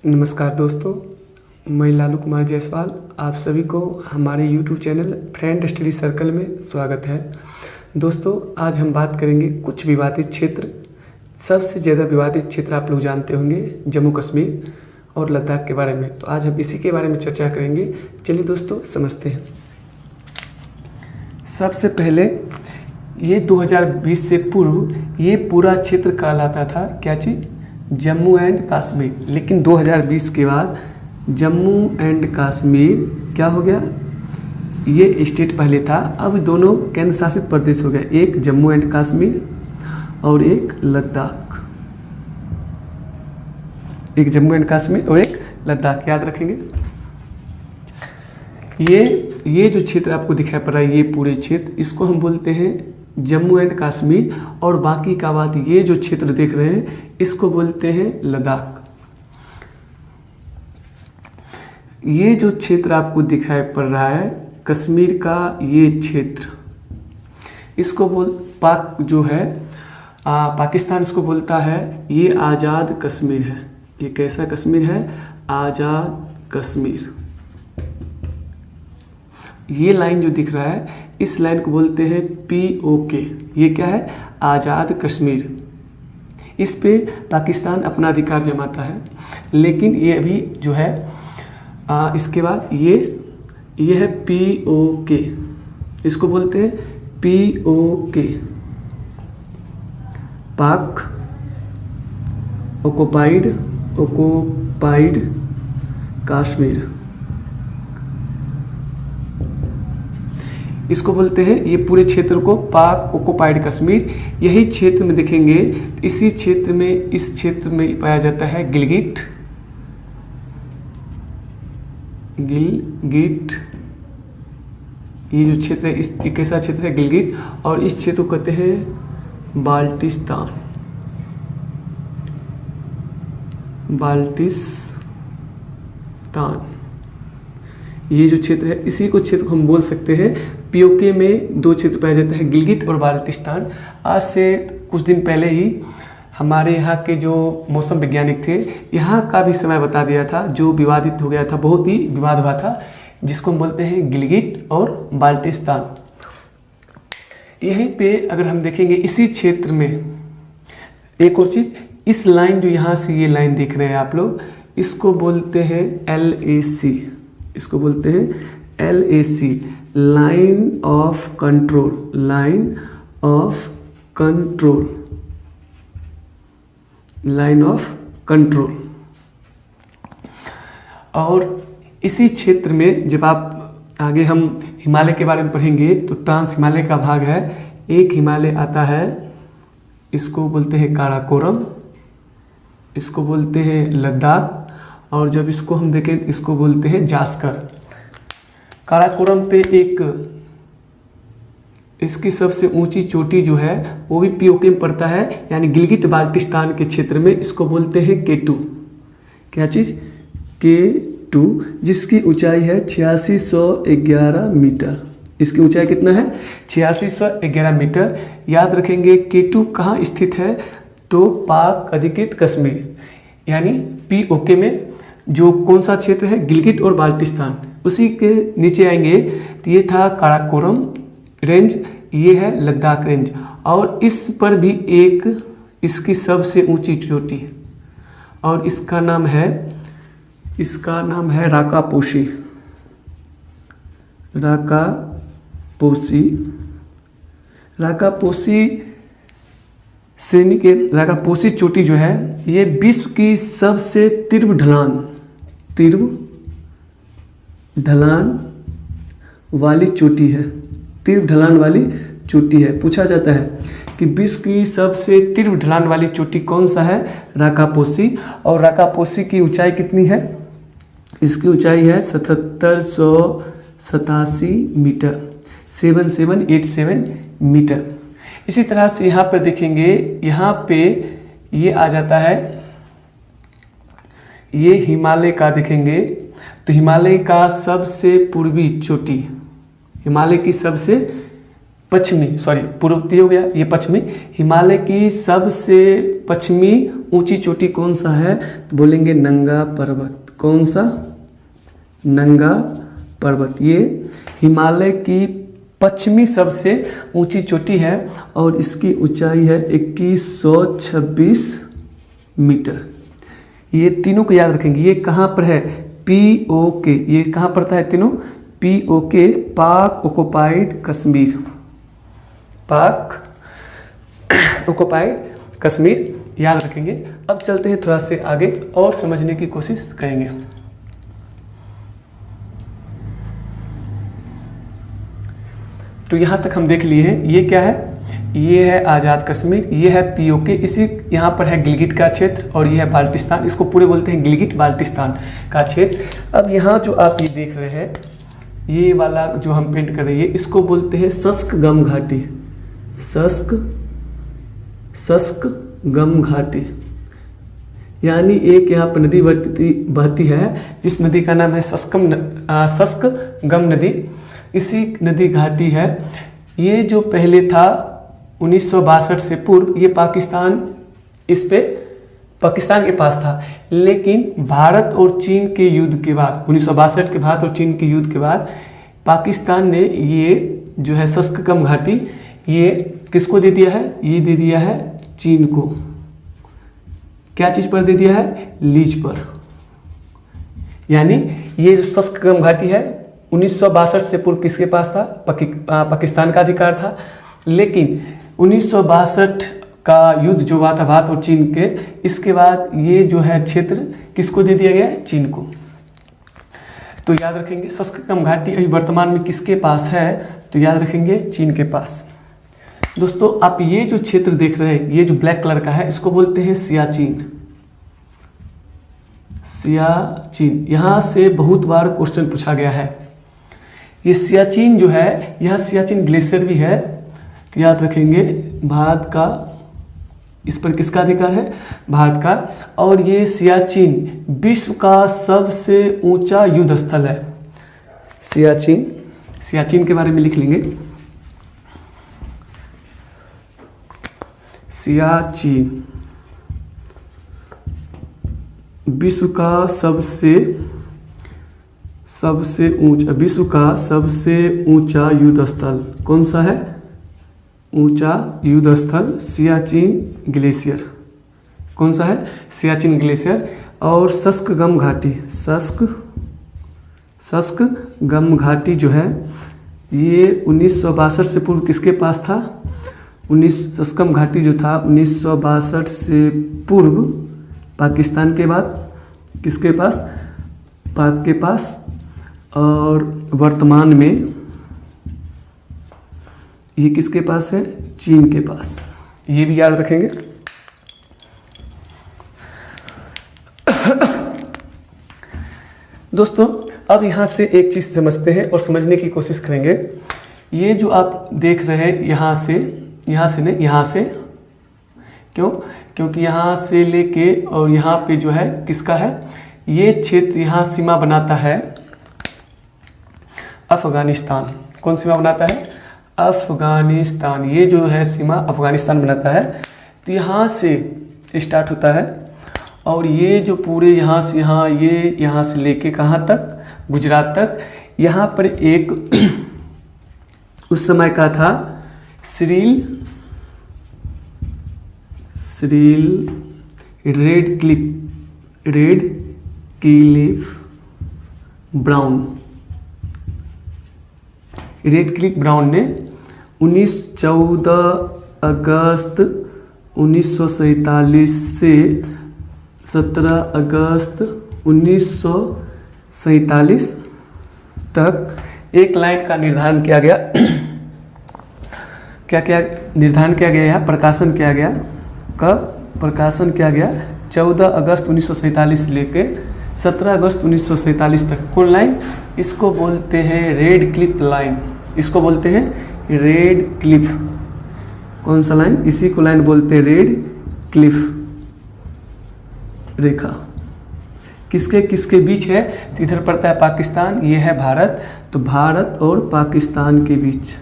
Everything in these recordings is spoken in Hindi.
नमस्कार दोस्तों, मैं लालू कुमार जायसवाल आप सभी को हमारे YouTube channel friend study circle में स्वागत है। दोस्तों, आज हम बात करेंगे कुछ विवादित क्षेत्र। सबसे ज़्यादा विवादित क्षेत्र आप लोग जानते होंगे जम्मू कश्मीर और लद्दाख के बारे में। तो आज हम इसी के बारे में चर्चा करेंगे। चलिए दोस्तों, समझते हैं। सबसे पहले ये 2020 से पूर्व ये पूरा क्षेत्र कहलाता था क्या चीज़? जम्मू एंड कश्मीर। लेकिन 2020 के बाद जम्मू एंड कश्मीर क्या हो गया? ये स्टेट पहले था, अब दोनों केंद्र शासित प्रदेश हो गए, एक जम्मू एंड कश्मीर और एक लद्दाख। एक जम्मू एंड कश्मीर और एक लद्दाख, याद रखेंगे। ये जो क्षेत्र आपको दिखाई पड़ रहा है, ये पूरे क्षेत्र, इसको हम बोलते हैं जम्मू एंड कश्मीर। और बाकी का बात, ये जो क्षेत्र देख रहे हैं इसको बोलते हैं लद्दाख। ये जो क्षेत्र आपको दिखाई पड़ रहा है कश्मीर का, ये क्षेत्र, इसको पाक जो है पाकिस्तान इसको बोलता है ये आज़ाद कश्मीर है। ये कैसा कश्मीर है? आज़ाद कश्मीर। ये लाइन जो दिख रहा है इस लाइन को बोलते हैं POK। ये क्या है? आज़ाद कश्मीर। इस पे पाकिस्तान अपना अधिकार जमाता है। लेकिन ये अभी जो है इसके बाद ये है POK। इसको बोलते हैं POK, पाक ऑक्युपाइड कश्मीर। इसको बोलते हैं, ये पूरे क्षेत्र को पाक ऑक्युपाइड कश्मीर। यही क्षेत्र में देखेंगे, इसी क्षेत्र में, इस क्षेत्र में पाया जाता है गिलगिट। ये जो क्षेत्र है इस एक ऐसा क्षेत्र है गिलगिट, और इस क्षेत्र को कहते हैं बाल्टिस्तान। ये जो क्षेत्र है इसी को क्षेत्र को हम बोल सकते हैं। POK में दो क्षेत्र पाया जाता है, गिलगिट और बाल्टिस्तान। आज से कुछ दिन पहले ही हमारे यहाँ के जो मौसम वैज्ञानिक थे, यहाँ का भी समय बता दिया था, जो विवादित हो गया था, बहुत ही विवाद हुआ था, जिसको हम बोलते हैं गिलगिट और बाल्टिस्तान। यहीं पे अगर हम देखेंगे इसी क्षेत्र में एक और चीज़, इस लाइन जो यहाँ से ये लाइन देख रहे हैं आप लोग, इसको बोलते हैं LAC। इसको बोलते हैं LAC, line of control. Line of control. और इसी क्षेत्र में जब आप आगे हम हिमालय के बारे में पढ़ेंगे तो ट्रांस हिमालय का भाग है। एक हिमालय आता है, इसको बोलते हैं काराकोरम, इसको बोलते हैं लद्दाख, और जब इसको हम देखें इसको बोलते हैं जास्कर। काराकोरम पे एक इसकी सबसे ऊंची चोटी जो है वो भी POK में पड़ता है, यानी गिलगिट बाल्टिस्तान के क्षेत्र में। इसको बोलते हैं K2। क्या चीज़? K2, जिसकी ऊंचाई है 8611 मीटर। इसकी ऊंचाई कितना है? 8611 मीटर। याद रखेंगे K2 कहाँ स्थित है? तो पाक अधिकृत कश्मीर, यानी POK में जो कौन सा क्षेत्र है? गिलगिट और बाल्टिस्तान। उसी के नीचे आएंगे तो ये था काराकोरम रेंज, ये है लद्दाख रेंज, और इस पर भी एक इसकी सबसे ऊंची चोटी, और इसका नाम है राकापोशी। श्रेणी के राकापोशी चोटी जो है ये विश्व की सबसे तीव्र ढलान वाली चोटी है। तीव्र ढलान वाली चोटी है। पूछा जाता है कि विश्व की सबसे तीव्र ढलान वाली चोटी कौन सा है? राकापोशी। और राकापोशी की ऊंचाई कितनी है? इसकी ऊंचाई है 7787 मीटर, 7787 मीटर। इसी तरह से यहाँ पर देखेंगे, यहाँ पे ये आ जाता है, ये हिमालय का देखेंगे तो हिमालय का सबसे पूर्वी चोटी, हिमालय की सबसे पूर्वोत्तरी हो गया, ये पश्चिमी। हिमालय की सबसे पश्चिमी ऊंची चोटी कौन सा है? तो बोलेंगे नंगा पर्वत। कौन सा? नंगा पर्वत। ये हिमालय की पश्चिमी सबसे ऊंची चोटी है और इसकी ऊंचाई है 2126 मीटर। ये तीनों को याद रखेंगे। ये कहाँ पर है? POK। ये कहाँ पड़ता है तीनों? POK, पाक ऑक्युपाइड कश्मीर। पाक ऑक्युपाइड कश्मीर याद रखेंगे। अब चलते हैं थोड़ा से आगे और समझने की कोशिश करेंगे। तो यहाँ तक हम देख लिए हैं। ये क्या है? ये है आज़ाद कश्मीर, ये है POK, इसी यहाँ पर है गिलगिट का क्षेत्र और ये है बाल्टिस्तान। इसको पूरे बोलते हैं गिलगिट बाल्टिस्तान का क्षेत्र। अब यहाँ जो आप ये देख रहे हैं, ये वाला जो हम पेंट कर रहे हैं, इसको बोलते हैं शुष्क गम घाटी। शुष्क गम घाटी, यानी एक यहाँ पर नदी बहती है जिस नदी का नाम है शुष्क गम नदी। इसी नदी घाटी है। ये जो पहले था 1962 से पूर्व, ये पाकिस्तान के पास था, लेकिन भारत और चीन के युद्ध के बाद, 1962 के भारत और चीन के युद्ध के बाद, पाकिस्तान ने ये जो है शुष्क गम घाटी ये किसको दे दिया है? ये दे दिया है चीन को। क्या चीज़ पर दे दिया है? लीज पर। यानी ये जो शुष्क गम घाटी है 1962 से पूर्व किसके पास था? पाकिस्तान का अधिकार था, लेकिन 1962 का युद्ध जो हुआ था भारत और चीन के, इसके बाद ये जो है क्षेत्र किसको दे दिया गया? चीन को। तो याद रखेंगे शुष्क गम घाटी अभी वर्तमान में किसके पास है? तो याद रखेंगे चीन के पास। दोस्तों आप ये जो क्षेत्र देख रहे हैं, ये जो ब्लैक कलर का है, इसको बोलते हैं सियाचिन। सियाचिन, यहाँ से बहुत बार क्वेश्चन पूछा गया है। ये सियाचिन जो है, यहाँ सियाचिन ग्लेशियर भी है, तो याद रखेंगे भारत का, इस पर किसका अधिकार है? भारत का। और ये सियाचिन विश्व का सबसे ऊंचा युद्ध स्थल है। सियाचिन के बारे में लिख लेंगे। सियाचिन विश्व का सबसे ऊंचा युद्ध स्थल कौन सा है? ऊंचा युद्ध स्थल सियाचिन ग्लेशियर। कौन सा है? सियाचिन ग्लेशियर। और शुष्क गम घाटी जो है, ये 1962 से पूर्व किसके पास था? शुष्क गम घाटी जो था 1962 से पूर्व पाकिस्तान के बाद किसके पास? पाक के पास। और वर्तमान में ये किसके पास है? चीन के पास। ये भी याद रखेंगे। दोस्तों अब यहाँ से एक चीज़ समझते हैं और समझने की कोशिश करेंगे। ये जो आप देख रहे हैं, यहाँ से क्यों? क्योंकि यहाँ से लेके और यहाँ पे जो है किसका है? ये क्षेत्र यहाँ सीमा बनाता है अफगानिस्तान। कौन सीमा बनाता है? अफगानिस्तान। ये जो है सीमा अफगानिस्तान बनाता है। तो यहाँ से स्टार्ट होता है और ये जो पूरे यहाँ से लेके कहाँ तक? गुजरात तक। यहाँ पर एक उस समय का था श्रील रेड क्लिफ ब्राउन ने 14 अगस्त 1947 से 17 अगस्त 1947 तक एक लाइन का निर्धारण किया गया। क्या निर्धारण किया गया? यहाँ प्रकाशन किया गया। कब प्रकाशन किया गया? 14 अगस्त 1947 से लेके 17 अगस्त 1947 तक। कौन लाइन? इसको बोलते हैं रेड क्लिफ लाइन। इसको बोलते हैं रेड क्लिफ। कौन सा लाइन? इसी को लाइन बोलते हैं रेड क्लिफ रेखा। किसके बीच है? तो इधर पड़ता है पाकिस्तान, ये है भारत। तो भारत और पाकिस्तान के बीच,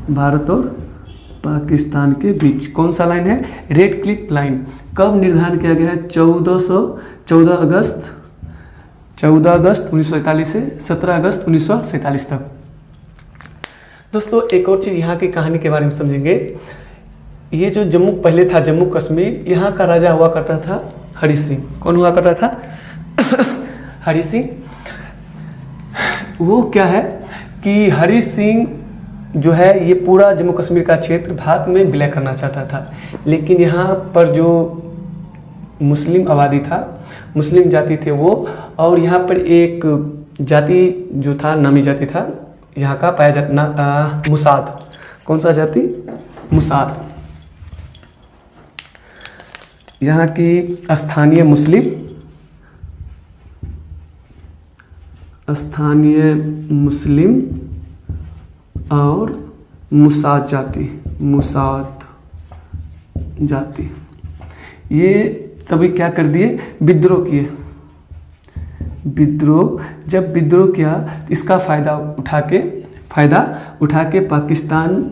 भारत और पाकिस्तान के बीच कौन सा लाइन है? Red Cliff line. कब निर्धारण किया गया है? 14 अगस्त 1947 से 17 अगस्त 1947 तक। दोस्तों एक और चीज़ यहाँ की कहानी के बारे में समझेंगे। ये जो जम्मू पहले था जम्मू कश्मीर, यहाँ का राजा हुआ करता था हरि सिंह। कौन हुआ करता था? हरि सिंह। वो क्या है कि हरि सिंह जो है ये पूरा जम्मू कश्मीर का क्षेत्र भारत में विलय करना चाहता था, लेकिन यहाँ पर जो मुस्लिम आबादी था, मुस्लिम जाति थे वो, और यहाँ पर एक जाति जो था, नामी जाति था यहाँ का पाया जाता, मुसाद। कौन सा जाति? मुसाद। यहाँ की स्थानीय मुस्लिम और मुसाद जाति ये सभी क्या कर दिए? विद्रोह किए। जब विद्रोह किया इसका फायदा उठा के पाकिस्तान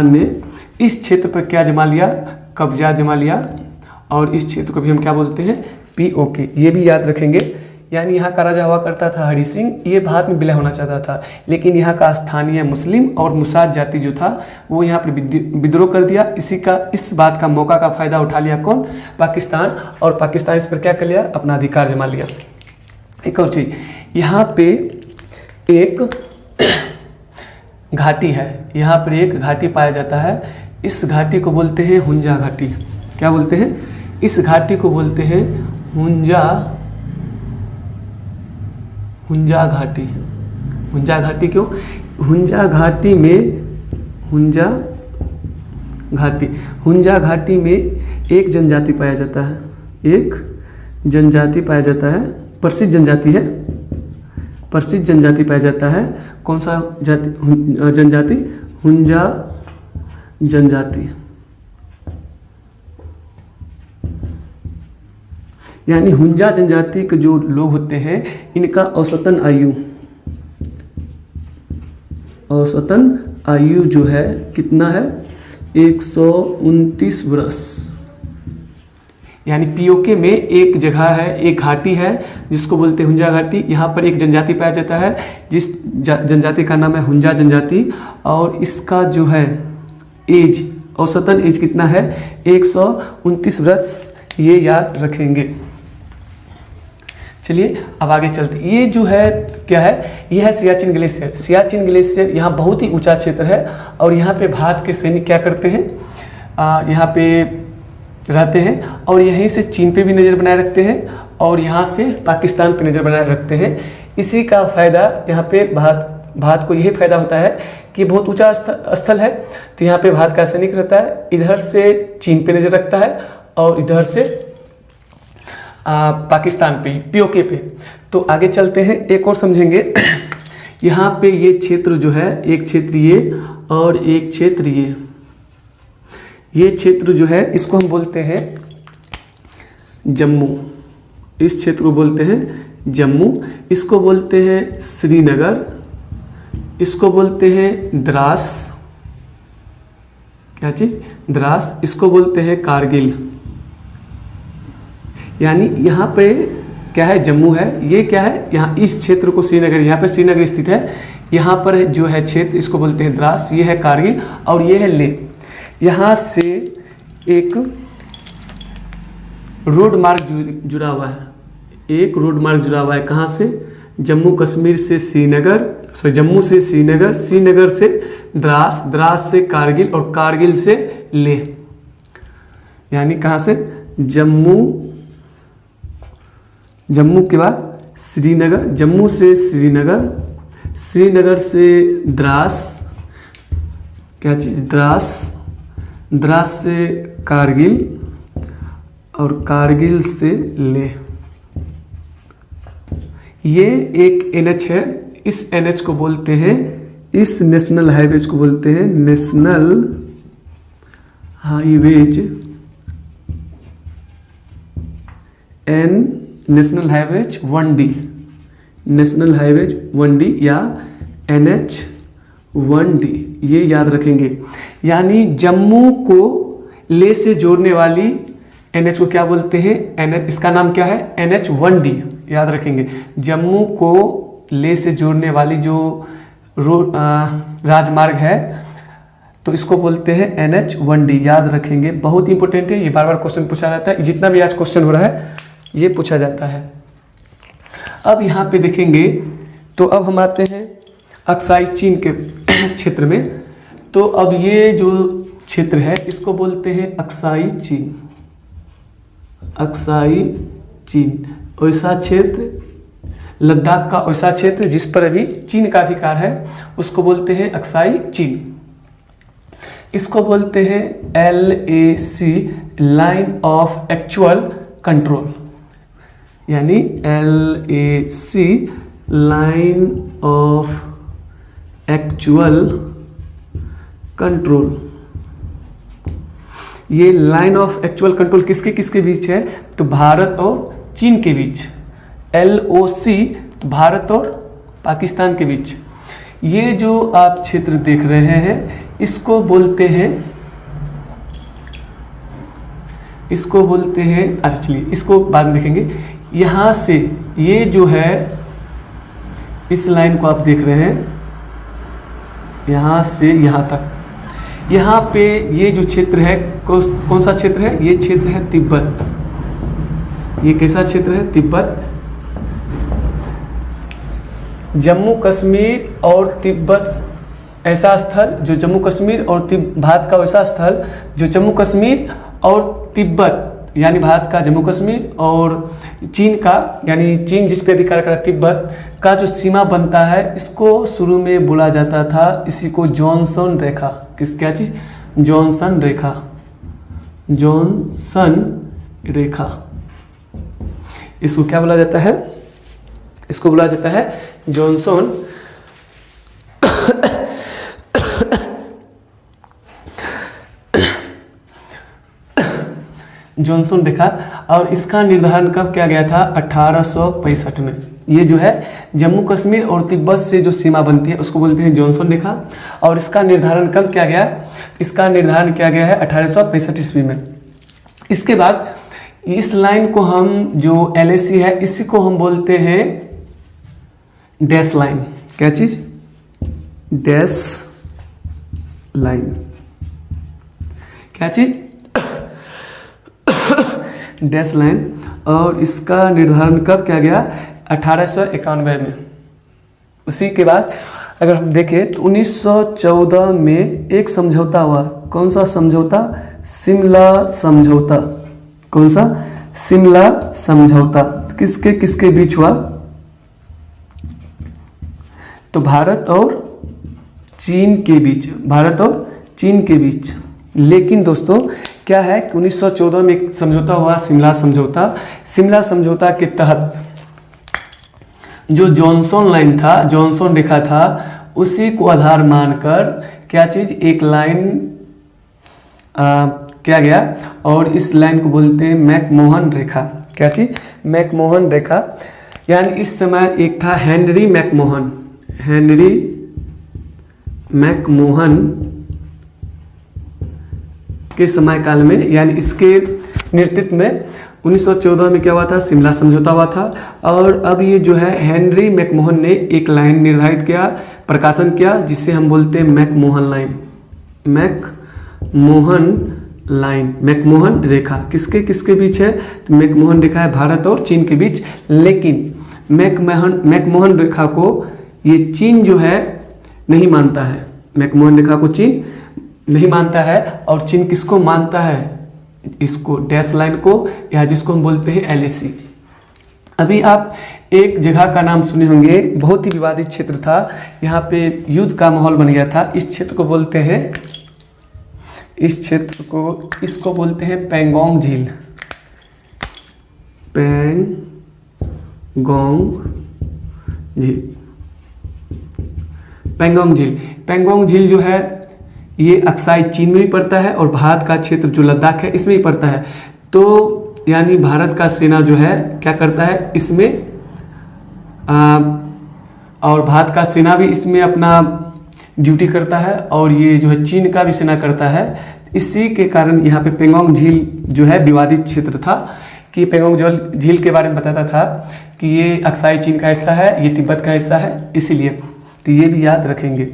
ने इस क्षेत्र पर क्या जमा लिया? कब्जा जमा लिया। और इस क्षेत्र को भी हम क्या बोलते हैं? POK। ये भी याद रखेंगे। यानी यहाँ का राजा हुआ करता था हरि सिंह, ये भारत में विलय होना चाहता था, लेकिन यहाँ का स्थानीय मुस्लिम और मुसाद जाति जो था वो यहाँ पर विद्रोह कर दिया। इस बात का मौका का फायदा उठा लिया कौन? पाकिस्तान। और पाकिस्तान इस पर क्या कर लिया? अपना अधिकार जमा लिया। एक और चीज़, यहाँ पे एक घाटी है, यहाँ पर एक घाटी पाया जाता है। इस घाटी को बोलते हैं हुंजा घाटी। क्या बोलते हैं? इस घाटी को बोलते हैं हुंजा घाटी। हुंजा घाटी क्यों? हुंजा घाटी में एक जनजाति पाया जाता है। प्रसिद्ध जनजाति पाया जाता है। कौन सा जनजाति? हुंजा जनजाति। यानी हुंजा जनजाति के जो लोग होते हैं इनका औसतन आयु जो है कितना है? 129 वर्ष। यानी POK में एक जगह है, एक घाटी है जिसको बोलते हैं हुंजा घाटी। यहाँ पर एक जनजाति पाया जाता है जिस जनजाति का नाम है हुंजा जनजाति, और इसका जो है औसतन एज कितना है? 129 वर्ष। ये याद रखेंगे। चलिए अब आगे चलते। ये जो है क्या है? ये है सियाचिन ग्लेशियर। सियाचिन ग्लेशियर यहाँ बहुत ही ऊंचा क्षेत्र है, और यहाँ पे भारत के सैनिक क्या करते हैं? यहाँ पे रहते हैं, और यहीं से चीन पे भी नज़र बनाए रखते हैं, और यहाँ से पाकिस्तान पे नज़र बनाए रखते हैं। इसी का फ़ायदा यहाँ पे भारत को यही फ़ायदा होता है कि बहुत ऊंचा स्थल है, तो यहाँ पे भारत का सैनिक रहता है, इधर से चीन पे नज़र रखता है, और इधर से पाकिस्तान पे, POK पे। तो आगे चलते हैं, एक और समझेंगे। यहाँ पे ये क्षेत्र जो है, एक क्षेत्र ये और एक क्षेत्र ये क्षेत्र जो है इसको हम बोलते हैं जम्मू। इस क्षेत्र को बोलते हैं जम्मू। इसको बोलते हैं श्रीनगर। इसको बोलते हैं द्रास। क्या चीज़? द्रास। इसको बोलते हैं कारगिल। यानी यहाँ पे क्या है? जम्मू है। ये क्या है? यहाँ इस क्षेत्र को श्रीनगर, यहाँ पे श्रीनगर स्थित है। यहाँ पर जो है क्षेत्र इसको बोलते हैं द्रास। ये है कारगिल और ये है लेह। यहाँ से एक रोड मार्ग जुड़ा हुआ है। एक रोड मार्ग जुड़ा हुआ है। कहाँ से? जम्मू कश्मीर से श्रीनगर, जम्मू से श्रीनगर, श्रीनगर से द्रास, द्रास से कारगिल और कारगिल से लेह। यानी कहाँ से? जम्मू के बाद श्रीनगर, जम्मू से श्रीनगर, श्रीनगर से द्रास, क्या चीज़? द्रास, द्रास से कारगिल और कारगिल से लेह। ये एक NH है। इस NH को बोलते हैं, इस नेशनल हाईवेज को बोलते हैं national highways national highways 1D, national highways 1D या NH1D, ये याद रखेंगे। यानी जम्मू को ले से जोड़ने वाली NH को क्या बोलते हैं, NH, इसका नाम क्या है, NH1D, याद रखेंगे। जम्मू को ले से जोड़ने वाली जो राजमार्ग है तो इसको बोलते हैं NH1D, याद रखेंगे, बहुत इंपॉर्टेंट है, ये बार बार क्वेश्चन पूछा जाता है, जितना भी आज क्वेश्चन हो रहा है ये पूछा जाता है। अब यहाँ पे देखेंगे तो अब हम आते हैं अक्साई चीन के क्षेत्र में। तो अब ये जो क्षेत्र है इसको बोलते हैं अक्साई चीन। अक्साई चीन वैसा क्षेत्र, लद्दाख का वैसा क्षेत्र जिस पर अभी चीन का अधिकार है उसको बोलते हैं अक्साई चीन। इसको बोलते हैं LAC, line of actual control, यानी LAC, line of actual control. ये लाइन ऑफ एक्चुअल कंट्रोल किसके किसके बीच है, तो भारत और चीन के बीच। LOC भारत और पाकिस्तान के बीच। ये जो आप क्षेत्र देख रहे हैं इसको बोलते हैं, अच्छा चलिए इसको बाद में देखेंगे। यहाँ से ये जो है इस लाइन को आप देख रहे हैं, यहाँ से यहाँ तक, यहाँ पे ये जो क्षेत्र है कौन सा क्षेत्र है, ये क्षेत्र है तिब्बत। ये कैसा क्षेत्र है, तिब्बत। जम्मू कश्मीर और तिब्बत ऐसा स्थल जो जम्मू कश्मीर और भारत का वैसा स्थल जो जम्मू कश्मीर और तिब्बत, यानी भारत का जम्मू कश्मीर और चीन का, यानी चीन जिस पे अधिकार करता है तिब्बत का जो सीमा बनता है, इसको शुरू में बोला जाता था, इसी को जॉनसन रेखा, क्या चीज़, जॉनसन रेखा, जॉनसन रेखा, इसको क्या बोला जाता है, इसको बोला जाता है जॉनसन जॉनसन रेखा। और इसका निर्धारण कब किया गया था, 1865 में। ये जो है जम्मू कश्मीर और तिब्बत से जो सीमा बनती है उसको बोलते हैं जॉनसन रेखा। और इसका निर्धारण कब किया गया, इसका निर्धारण किया गया है 1865 ईस्वी में। इसके बाद इस लाइन को हम जो LAC है इसी को हम बोलते हैं डैश लाइन। क्या चीज, डैश लाइन। क्या चीज, डैश लाइन। और इसका निर्धारण कब किया गया, 1891 में। उसी के बाद अगर हम देखें तो 1914 में एक समझौता हुआ। कौन सा समझौता, शिमला समझौता। कौन सा, शिमला समझौता। किसके किसके बीच हुआ, तो भारत और चीन के बीच, भारत और चीन के बीच। लेकिन दोस्तों क्या है कि 1914 में एक समझौता हुआ, शिमला समझौता। शिमला समझौता के तहत जो जॉनसन लाइन था, जॉनसन रेखा था, उसी को आधार मानकर क्या चीज़, एक लाइन किया गया। और इस लाइन को बोलते हैं मैकमोहन रेखा। क्या चीज़, मैकमोहन रेखा। यानी इस समय एक था हेनरी मैकमोहन, हेनरी मैकमोहन के समय काल में, यानी इसके नेतृत्व में 1914 में क्या हुआ था, शिमला समझौता हुआ था। और अब ये जो है हेनरी मैकमोहन ने एक लाइन निर्धारित किया, प्रकाशन किया, जिसे हम बोलते हैं McMahon line. McMahon line, McMahon रेखा किसके किसके बीच है, तो मैकमोहन रेखा है भारत और चीन के बीच। लेकिन मैकमोहन रेखा को ये चीन जो है नहीं मानता है, मैकमोहन रेखा को चीन नहीं मानता है। और चीन किसको मानता है, इसको डैश लाइन को, या जिसको हम बोलते हैं LAC। अभी आप एक जगह का नाम सुने होंगे, बहुत ही विवादित क्षेत्र था, यहाँ पे युद्ध का माहौल बन गया था। इस क्षेत्र को बोलते हैं, इस क्षेत्र को, इसको बोलते हैं पैंगोंग झील। पैंगोंग झील, पैंगोंग झील। पैंगोंग झील जो है ये अक्साई चीन में भी पड़ता है और भारत का क्षेत्र जो लद्दाख है इसमें भी पड़ता है। तो यानी भारत का सेना जो है क्या करता है, इसमें और भारत का सेना भी इसमें अपना ड्यूटी करता है, और ये जो है चीन का भी सेना करता है। इसी के कारण यहाँ पे पेंगोंग झील जो है विवादित क्षेत्र था, कि पेंगोंग झील के बारे में बताता था कि ये अक्साई चीन का हिस्सा है, ये तिब्बत का हिस्सा है, इसीलिए तो ये भी याद रखेंगे।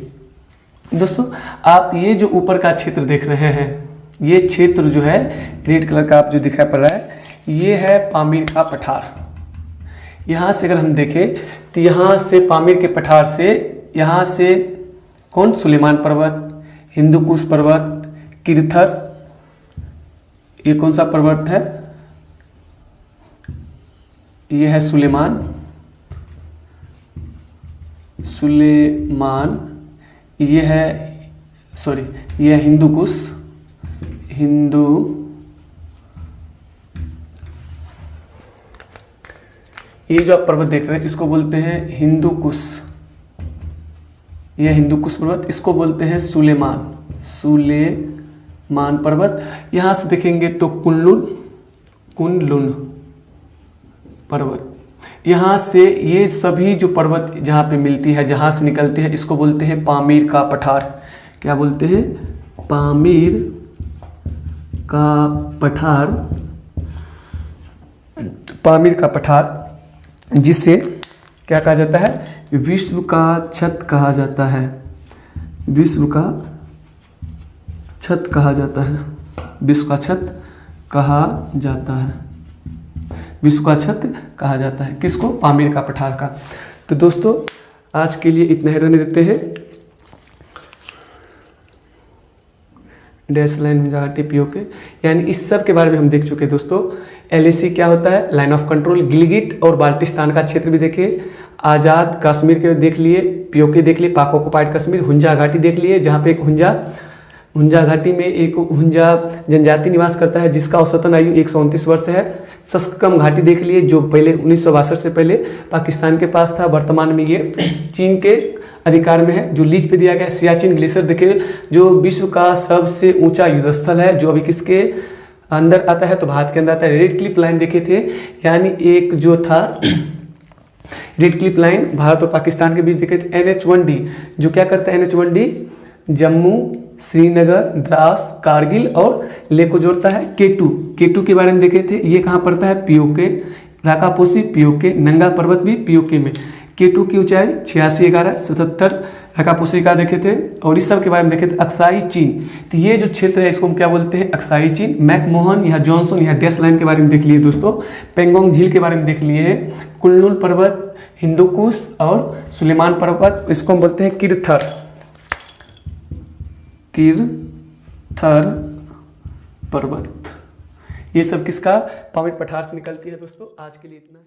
दोस्तों आप ये जो ऊपर का क्षेत्र देख रहे हैं, ये क्षेत्र जो है रेड कलर का आप जो दिखाई पड़ रहा है, ये है पामीर का पठार। यहाँ से अगर हम देखें तो यहाँ से पामीर के पठार से, यहाँ से कौन, सुलेमान पर्वत, हिंदुकुश पर्वत, किरथर, ये कौन सा पर्वत है, ये है सुलेमान, ये है ये है हिंदुकुश, ये जो आप पर्वत देख रहे हैं इसको बोलते हैं हिंदुकुश, यह हिंदुकुश पर्वत, इसको बोलते हैं सुलेमान पर्वत। यहाँ से देखेंगे तो कुनलुन पर्वत, यहाँ से ये सभी जो पर्वत जहाँ पे मिलती है, जहाँ से निकलते हैं, इसको बोलते हैं पामीर का पठार। क्या बोलते हैं? पामीर का पठार, पामीर का पठार, जिसे क्या कहा जाता है? विश्व का छत कहा जाता है, विश्व का छत कहा जाता है, विश्व का छत कहा जाता है, विश्व का छत कहा जाता है। किसको? पामीर का पठार का। तो दोस्तों आज के लिए इतना ही रहने देते हैं। डैश लाइन में जाकर टीपीओ के, यानी इस सब के बारे में हम देख चुके हैं दोस्तों। एलएसी क्या होता है? Line of control. गिलगिट और बाल्टिस्तान का क्षेत्र भी देखिए, आज़ाद कश्मीर के देख लिए, पीओके देख लिए, पाक ऑक्युपाइड कश्मीर, हुंजा घाटी देख लिए, जहाँ पे एक हुंजा घाटी में एक हुंजा जनजाति निवास करता है जिसका औसतन आयु 129 वर्ष है। सस्कम घाटी देख लिए, जो पहले 1962 से पहले पाकिस्तान के पास था, वर्तमान में ये चीन के अधिकार में है, जो लीज पे दिया गया। सियाचिन ग्लेशियर देखिए, जो विश्व का सबसे ऊंचा युद्ध स्थल है, जो अभी किसके अंदर आता है? तो भारत के अंदर आता है। रेड क्लिफ लाइन देखे थे, यानी एक जो था रेड क्लिफ लाइन भारत और पाकिस्तान के बीच देखे थे। NH1D जो क्या करता है? NH1D जम्मू, श्रीनगर, द्रास, कारगिल और लेह को जोड़ता है। K2 के बारे में देखे थे, ये कहाँ पड़ता है? पीओके, राकापोसी पीओके, नंगा पर्वत भी पीओके में। K2 की ऊंचाई 86,11,77 राकापोसी का देखे थे। और इस सब के बारे में देखे थे। अक्साई चीन, तो ये जो क्षेत्र है इसको हम क्या बोलते हैं? अक्साई चीन। मैकमोहन या जॉनसन या डैश लाइन के बारे में देख लिए दोस्तों। पेंगोंग झील के बारे में देख लिए हैं। कुनलुन पर्वत, हिंदुकुश और सुलेमान पर्वत, इसको हम बोलते हैं किरथर पर्वत। ये सब किसका? पामीर पठार से निकलती है दोस्तों। आज के लिए इतना ही।